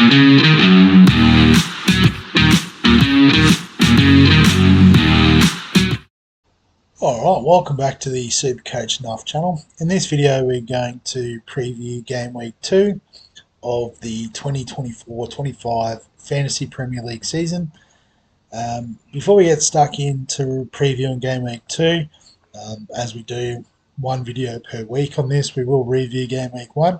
Alright, welcome back to the Supercoach Nuff channel. In this video we're going to preview game week 2 of the 2024-25 Fantasy Premier League season. Before we get stuck into previewing game week 2, as we do one video per week on this, we will review game week 1.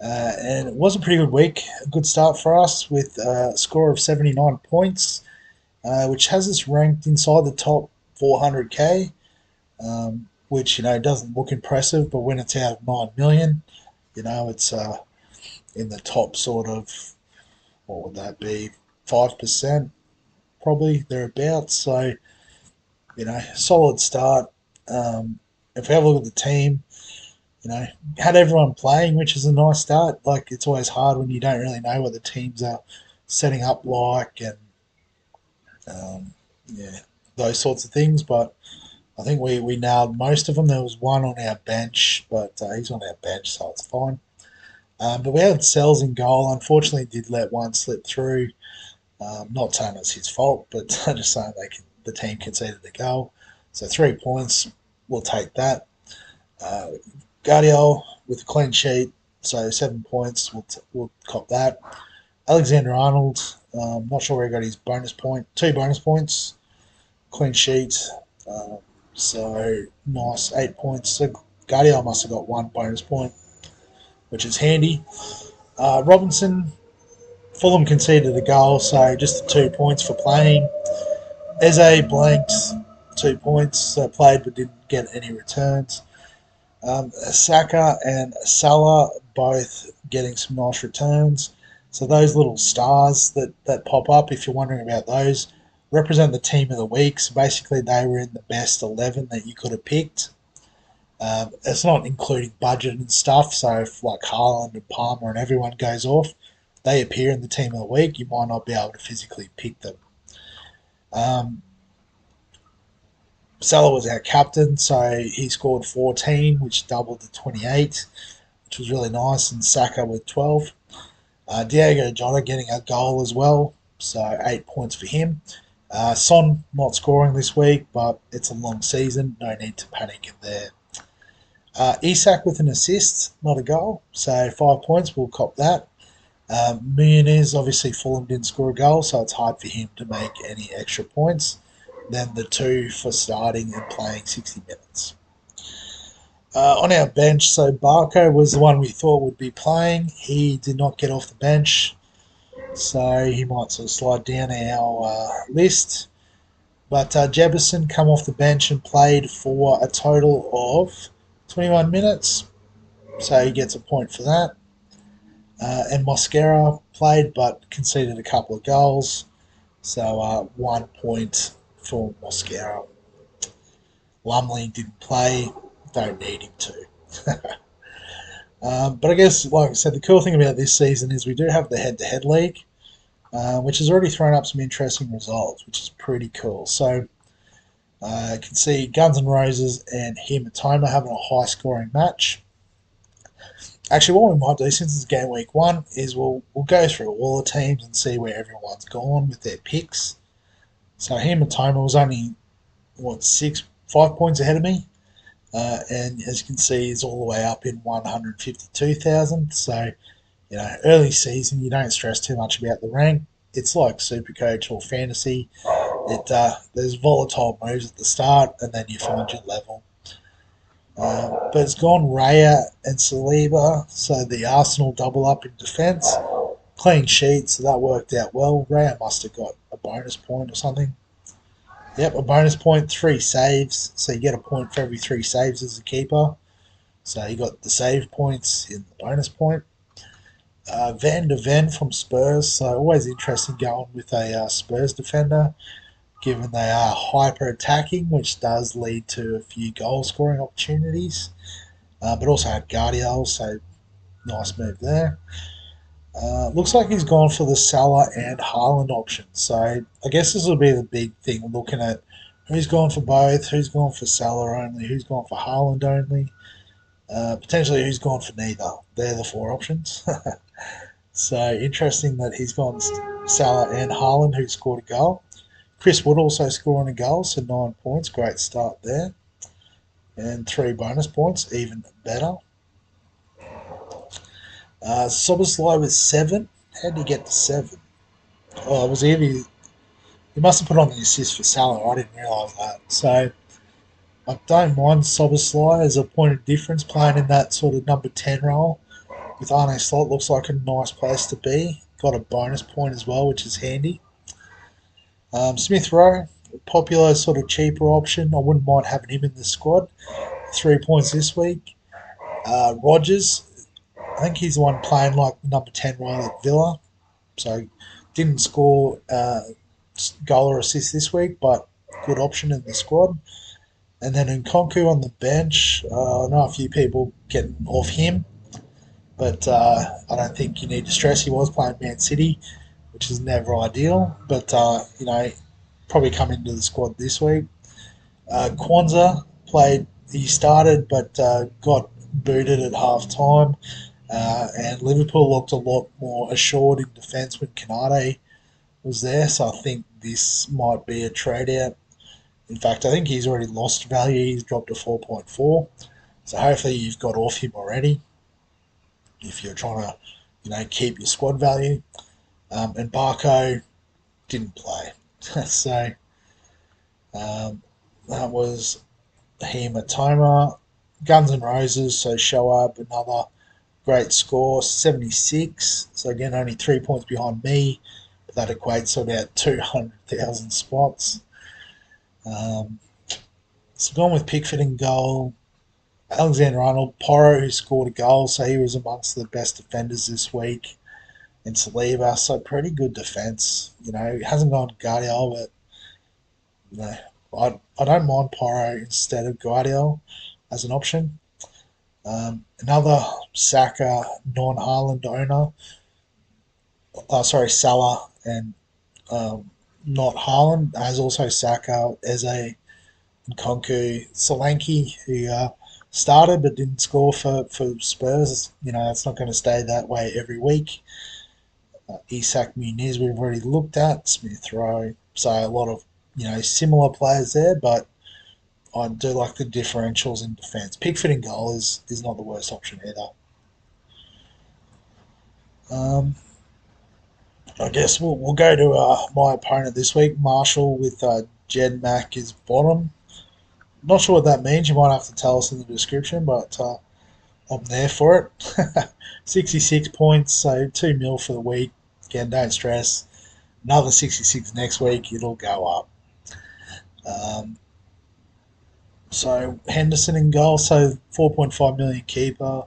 And it was a pretty good week, a good start for us with a score of 79 points, which has us ranked inside the top 400k, which doesn't look impressive, but when it's out of 9 million, it's in the top sort of, what would that be, 5% probably thereabouts. So solid start. If we have a look at the team, had everyone playing, which is a nice start. Like, it's always hard when you don't really know what the teams are setting up like, and those sorts of things, but I think we nailed most of them. There was one on our bench, but he's on our bench, so it's fine. But we had Sells in goal. Unfortunately, did let one slip through. Not saying it's his fault, but just saying the team conceded the goal. So 3 points, we'll take that. Guardiola with a clean sheet, so 7 points, we'll cop that. Alexander-Arnold, not sure where he got his bonus point. 2 bonus points, clean sheet. So nice, 8 points. So Guardiola must have got 1 bonus point, which is handy. Robinson, Fulham conceded a goal, so just the 2 points for playing. Eze blanked, 2 points, played but didn't get any returns. Saka and Salah both getting some nice returns. So those little stars that pop up, if you're wondering about those, represent the team of the week. So basically they were in the best 11 that you could have picked. It's not including budget and stuff, so if like Haaland and Palmer and everyone goes off, they appear in the team of the week. You might not be able to physically pick them. Salah was our captain, so he scored 14, which doubled the 28, which was really nice, and Saka with 12. Diego Jota getting a goal as well, so 8 points for him. Son not scoring this week, but it's a long season, no need to panic in there. Isak with an assist, not a goal, so 5 points, we'll cop that. Muniz, obviously Fulham didn't score a goal, so it's hard for him to make any extra points than the 2 for starting and playing 60 minutes. On our bench, so Barco was the one we thought would be playing. He did not get off the bench, so he might sort of slide down our list. But Jefferson come off the bench and played for a total of 21 minutes, so he gets a point for that. And Mosquera played but conceded a couple of goals, so 1 point for Mosquera. Lumley didn't play, don't need him to. But I guess, like I said, the cool thing about this season is we do have the head-to-head league, which has already thrown up some interesting results, which is pretty cool. So you can see Guns N' Roses and Hematoma having a high-scoring match. Actually, what we might do, since it's game week 1, is we'll go through all the teams and see where everyone's gone with their picks. So Hematoma was only, 5 points ahead of me. And as you can see, is all the way up in 152,000. So, early season, you don't stress too much about the rank. It's like Supercoach or Fantasy. There's volatile moves at the start, and then you find your level. But it's gone Raya and Saliba, so the Arsenal double up in defence. Clean sheet, so that worked out well. Raya must have got a bonus point or something. Yep, a bonus point, 3 saves. So you get a point for every 3 saves as a keeper. So you got the save points in the bonus point. Van de Ven from Spurs. So always interesting going with a Spurs defender, given they are hyper attacking, which does lead to a few goal scoring opportunities. But also had Guardiola, so nice move there. Looks like he's gone for the Salah and Haaland option. So I guess this will be the big thing, looking at who's gone for both, who's gone for Salah only, who's gone for Haaland only, potentially who's gone for neither. They're the 4 options. So interesting that he's gone Salah and Haaland, who scored a goal. Chris Wood also scoring a goal, so 9 points. Great start there. And 3 bonus points, even better. Soboslai with 7. How did he get to 7? Oh, it was either he must have put on the assist for Salah. I didn't realise that. So I don't mind Soboslai as a point of difference playing in that sort of number 10 role with Arne Slot. Looks like a nice place to be. Got a bonus point as well, which is handy. Smith Rowe, popular sort of cheaper option. I wouldn't mind having him in the squad. 3 points this week. Rogers, I think he's the one playing like number 10 role at Villa. So didn't score goal or assist this week, but good option in the squad. And then Nkunku on the bench. I know a few people getting off him, but I don't think you need to stress. He was playing Man City, which is never ideal, but probably come into the squad this week. Kwanzaa played. He started, but got booted at half time. And Liverpool looked a lot more assured in defence when Canate was there. So I think this might be a trade out. In fact, I think he's already lost value. He's dropped to 4.4. So hopefully you've got off him already if you're trying to, keep your squad value. And Barco didn't play. So that was Hematoma. Guns N' Roses, so show up another great score, 76. So again, only 3 points behind me. But that equates to about 200,000 spots. So gone with Pickford in goal. Alexander Arnold, Porro, who scored a goal, so he was amongst the best defenders this week. And Saliba, so pretty good defence. He hasn't gone Guardiola, but I don't mind Porro instead of Guardiola as an option. Another Saka non-Haaland owner, Salah and not Haaland, has also Saka, Eze, Nkunku, Solanke, who started but didn't score for Spurs. It's not going to stay that way every week. Isak Muniz, we've already looked at. Smith Rowe. So a lot of, similar players there, but I do like the differentials in defence. Pickford in goal is not the worst option either. I guess we'll go to my opponent this week, Marshall, with Jed Mack is bottom. Not sure what that means. You might have to tell us in the description, but I'm there for it. 66 points, so 2 mil for the week. Again, don't stress. Another 66 next week, it'll go up. So Henderson in goal, so 4.5 million keeper.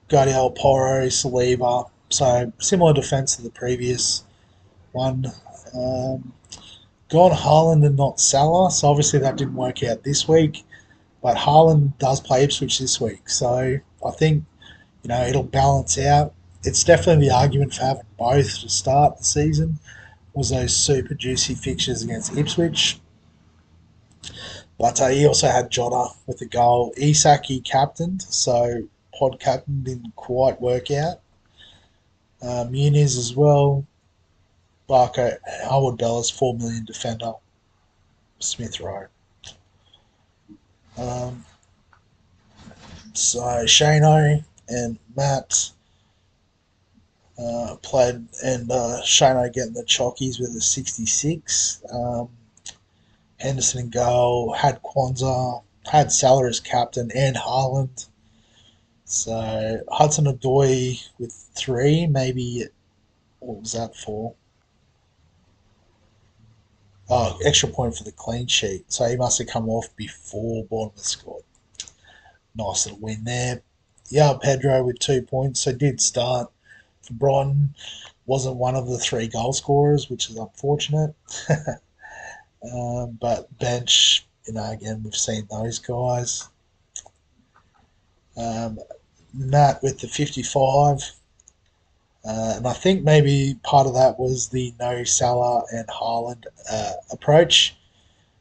Guardiola, Porro, Saliba. So similar defence to the previous one. Gone Haaland and not Salah, so obviously that didn't work out this week. But Haaland does play Ipswich this week, so I think it'll balance out. It's definitely the argument for having both to start the season was those super juicy fixtures against Ipswich. But he also had Jota with the goal. Isak he captained, so pod captain didn't quite work out. Muniz as well. Barco, Howard Bellis, 4 million defender. Smith Rowe. So Shano and Matt played, and Shano getting the chockies with a 66. Henderson in goal, had Kwanzaa, had Salah as captain, and Haaland. So Hudson Odoi with 3, maybe. What was that for? Oh, extra point for the clean sheet. So he must have come off before Bournemouth scored. Nice little win there. Yeah, Pedro with 2 points. So did start for Brighton. Wasn't one of the 3 goal scorers, which is unfortunate. But bench, again, we've seen those guys. Matt with the 55. And I think maybe part of that was the no Salah and Haaland approach.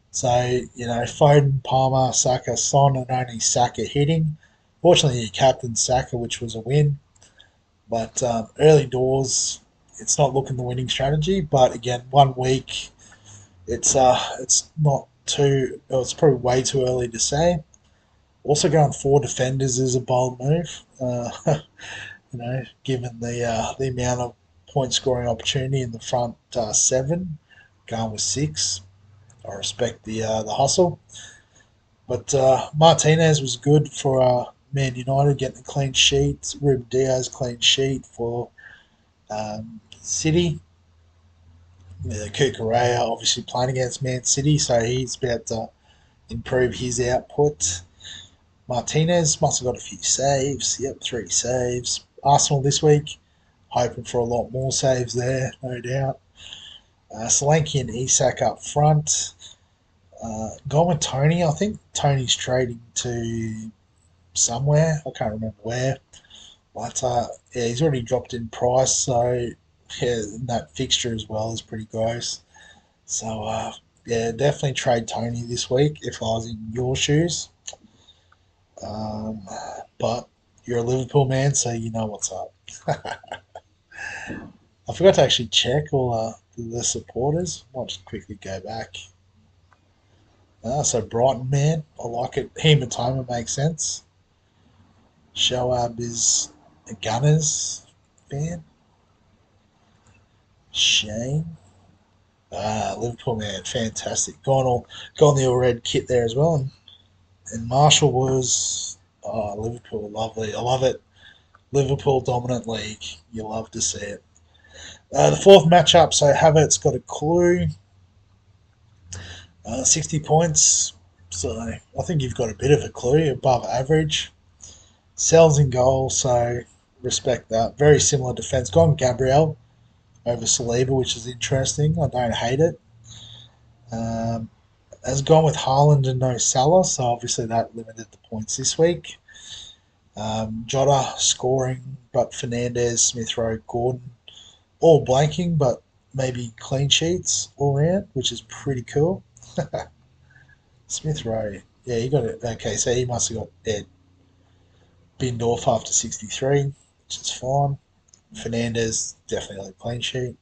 So, Foden, Palmer, Saka, Son, and only Saka hitting. Fortunately, he captained Saka, which was a win. But early doors, it's not looking the winning strategy. But again, 1 week, it's not too. It's probably way too early to say. Also, going four defenders is a bold move. Given the amount of point scoring opportunity in the front seven, going with six. I respect the hustle. But Martinez was good for Man United getting a clean sheet. Ruben Diaz clean sheet for City. Kukurea obviously playing against Man City, so he's about to improve his output. Martinez must have got a few saves. Yep, 3 saves. Arsenal this week, hoping for a lot more saves there, no doubt. Solanke and Isak up front. Gone with Tony. I think Tony's trading to somewhere. I can't remember where. But yeah, he's already dropped in price, so yeah, that fixture as well is pretty gross. So yeah, definitely trade Tony this week if I was in your shoes. Um, but you're a Liverpool man, so you know what's up. I forgot to actually check all the supporters. I'll just quickly go back. So Brighton man, I like it. Hematoma makes sense. Shoab is a Gunners fan. Shane. Liverpool man, fantastic. Gone the all red kit there as well. And Marshall was Liverpool, lovely. I love it. Liverpool dominant league. You love to see it. The fourth matchup, so Havertz got a clue. 60 points. So I think you've got a bit of a clue, above average. Sells in goal, so respect that. Very similar defence. Gone Gabriel over Saliba, which is interesting. I don't hate it. Um, has gone with Haaland and no Salah, so obviously that limited the points this week. Jota scoring, but Fernandez, Smith Rowe, Gordon all blanking, but maybe clean sheets all round, which is pretty cool. Smith Rowe, yeah, he got it. Okay, so he must have got binned off after 63, which is fine. Fernandez definitely a clean sheet.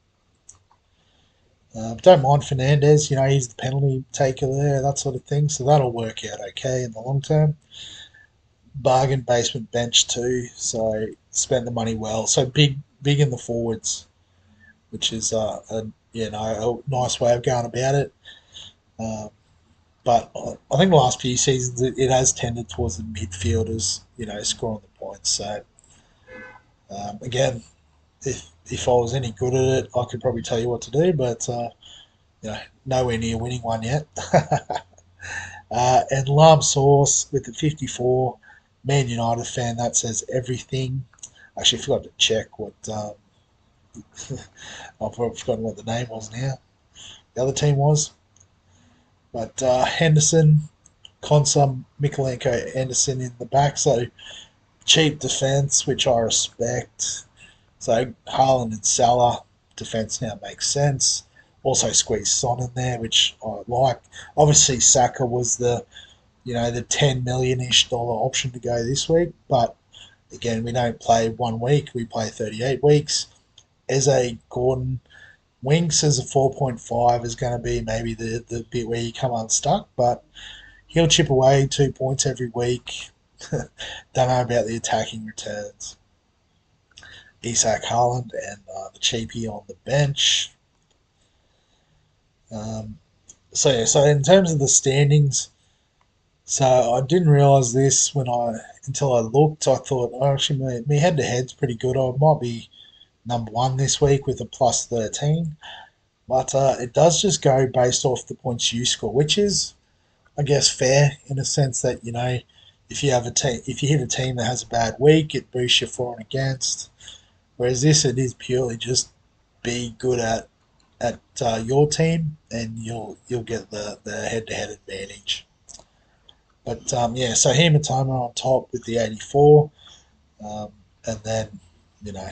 Don't mind Fernandez, he's the penalty taker there, that sort of thing, so that'll work out okay in the long term. Bargain basement bench too, so spend the money well. So big in the forwards, which is a nice way of going about it. Um, but I think the last few seasons it has tended towards the midfielders, scoring the points. So again, if I was any good at it, I could probably tell you what to do, but nowhere near winning one yet. And Lam Sauce with the 54, Man United fan, that says everything. Actually, I forgot to check what. I've forgotten what the name was now. The other team was. But Henderson, Konsa, Mikolenko, Anderson in the back. So cheap defence, which I respect. So Haaland and Salah defence now makes sense. Also squeeze Son in there, which I like. Obviously, Saka was the 10 million ish dollar option to go this week, but again, we don't play 1 week; we play 38 weeks. Eze Gordon Winks as a 4.5 is going to be maybe the bit where you come unstuck, but he'll chip away 2 points every week. Don't know about the attacking returns. Isak Haaland and the cheapie on the bench. Um, so in terms of the standings, so I didn't realise this until I looked. I thought, oh, actually, my head to head's pretty good. I might be number one this week with a plus 13, but it does just go based off the points you score, which is, I guess, fair in a sense that if you have if you hit a team that has a bad week, it boosts your for and against. Whereas this, it is purely just be good at your team, and you'll get the head to head advantage. But yeah, so Hematoma on top with the 84, um, and then you know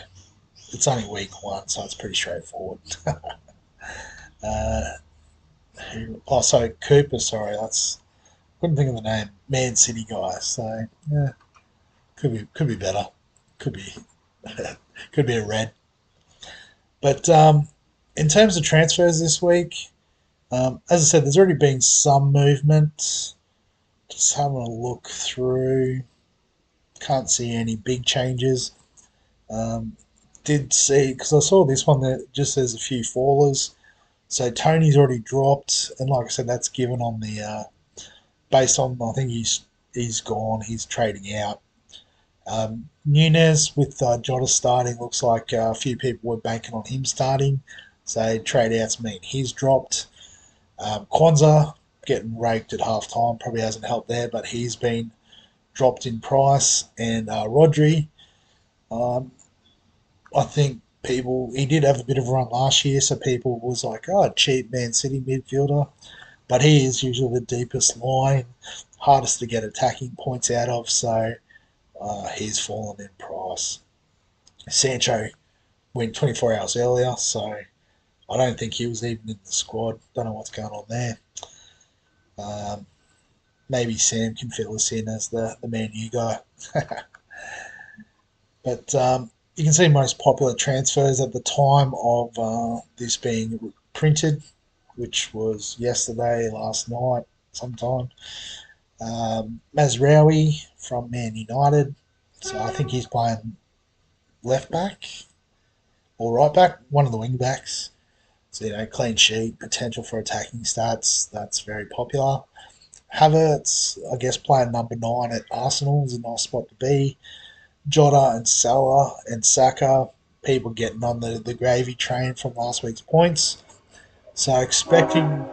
it's only week one, so it's pretty straightforward. uh, sorry, Cooper. Sorry, that's couldn't think of the name. Man City guy. So yeah, could be better. Could be. Could be a red. But in terms of transfers this week, as I said, there's already been some movement. Just having a look through. Can't see any big changes. Um, did see, because I saw this one that just says a few fallers. So Tony's already dropped, and like I said, that's given on the based on, I think he's gone, he's trading out. Nunez with Jota starting looks like a few people were banking on him starting, so trade outs mean he's dropped. Kwanzaa getting raked at half time probably hasn't helped there, but he's been dropped in price. And Rodri, um, I think people, he did have a bit of a run last year, so people was like, oh, cheap Man City midfielder, but he is usually the deepest line, hardest to get attacking points out of, so he's fallen in price. Sancho went 24 hours earlier, so I don't think he was even in the squad. Don't know what's going on there. Um, Maybe Sam can fill us in as the Man U guy. But you can see most popular transfers at the time of this being printed, which was yesterday, last night, sometime. Mazraoui from Man United. So I think he's playing left back or right back, one of the wing backs. So, clean sheet, potential for attacking stats. That's very popular. Havertz, I guess, playing number 9 at Arsenal is a nice spot to be. Jota and Salah and Saka, people getting on the gravy train from last week's points. So expecting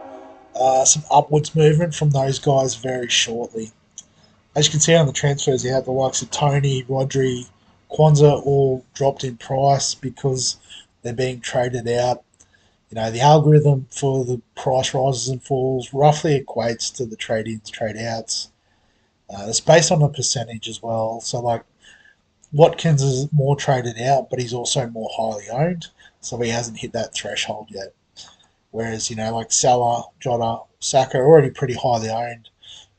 some upwards movement from those guys very shortly. As you can see on the transfers, you have the likes of Tony, Rodri, Kwanzaa all dropped in price because they're being traded out. The algorithm for the price rises and falls roughly equates to the trade-ins, trade-outs. It's based on a percentage as well. So, like, Watkins is more traded out, but he's also more highly owned, so he hasn't hit that threshold yet. Whereas, like Salah, Jota, Saka are already pretty highly owned,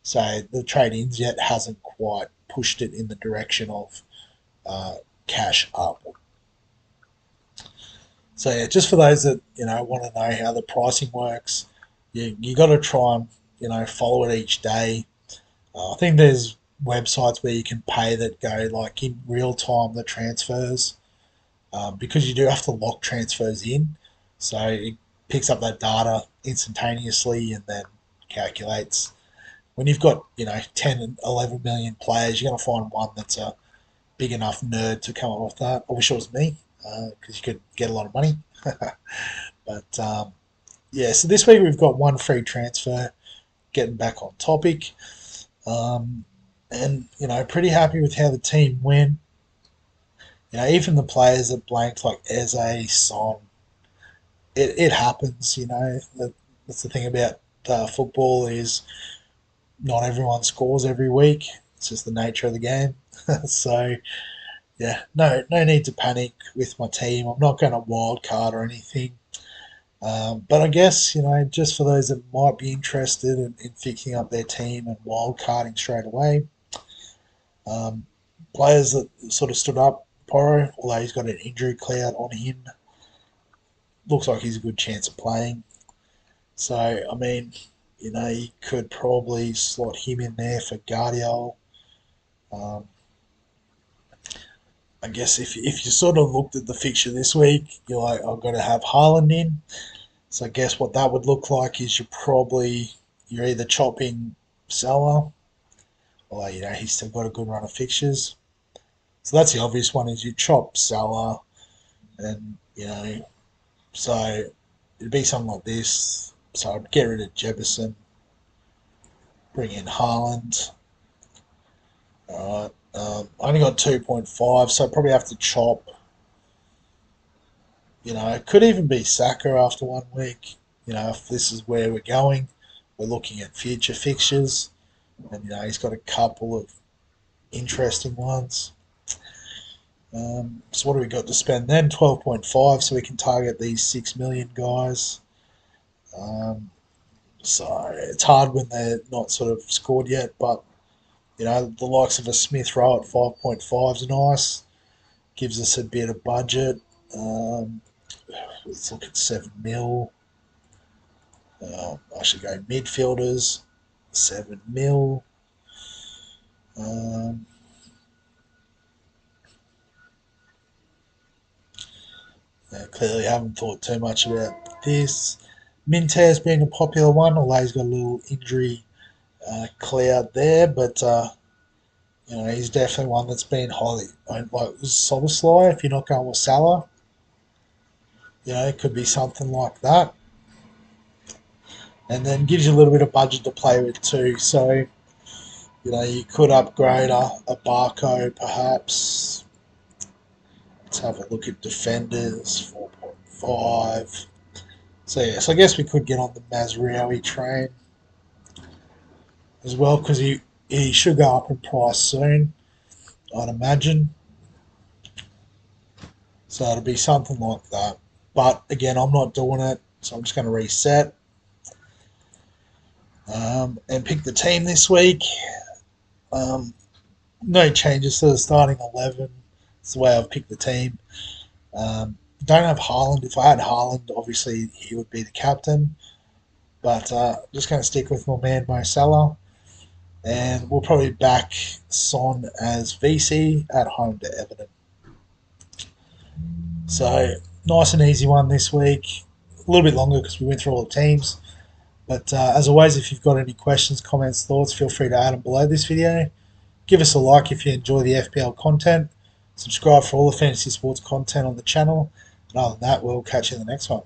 so the trade-ins yet hasn't quite pushed it in the direction of uh, cash up. So yeah, just for those that want to know how the pricing works, you got to try and follow it each day. I think there's websites where you can pay that go like in real time the transfers, because you do have to lock transfers in, so it picks up that data instantaneously and then calculates. When you've got 10 and 11 million players, you're going to find one that's a big enough nerd to come up with that. I wish it was me, because you could get a lot of money. But yeah, so this week we've got one free transfer. Getting back on topic, um, and pretty happy with how the team went. Even the players that blanked like Eze, Son, it happens. That's the thing about football is not everyone scores every week. It's just the nature of the game. So yeah, no need to panic with my team. I'm not going to wild card or anything. But I guess, just for those that might be interested in fixing up their team and wild carding straight away, um, players that sort of stood up, Porro, although he's got an injury cloud on him, looks like he's a good chance of playing. So, I mean, you could probably slot him in there for Guardiola. Um, I guess if you sort of looked at the fixture this week, you're like, I've got to have Haaland in. So I guess what that would look like is you're either chopping Salah, although he's still got a good run of fixtures. So that's the obvious one, is you chop Salah, and so it'd be something like this. So I'd get rid of Jefferson, bring in Haaland. All right. I only got 2.5, so I probably have to chop. It could even be Saka after 1 week. If this is where we're going, we're looking at future fixtures, and he's got a couple of interesting ones. So what do we got to spend then? 12.5, so we can target these 6 million guys. So it's hard when they're not sort of scored yet, but the likes of a Smith Rowe at 5.5 is nice. gives us a bit of budget. Um, let's look at 7 mil. I should go midfielders, 7 mil. Um, clearly, haven't thought too much about this. Mintez being a popular one, although he's got a little injury cloud there, but he's definitely one that's been highly like Soboslai. If you're not going with Salah, it could be something like that, and then gives you a little bit of budget to play with too. So you could upgrade a Barco perhaps. Let's have a look at defenders 4.5. So yeah, so I guess we could get on the Mazraoui train as well because he should go up in price soon, I'd imagine. So it'll be something like that. But again, I'm not doing it, so I'm just going to reset and pick the team this week. Um, no changes to the starting 11. It's the way I've picked the team. Don't have Haaland. If I had Haaland, obviously he would be the captain. But just going to stick with my man Mo Salah. And we'll probably back Son as VC at home to Everton. So nice and easy one this week. A little bit longer because we went through all the teams. But as always, if you've got any questions, comments, thoughts, feel free to add them below this video. Give us a like if you enjoy the FPL content. Subscribe for all the fantasy sports content on the channel. And other than that, we'll catch you in the next one.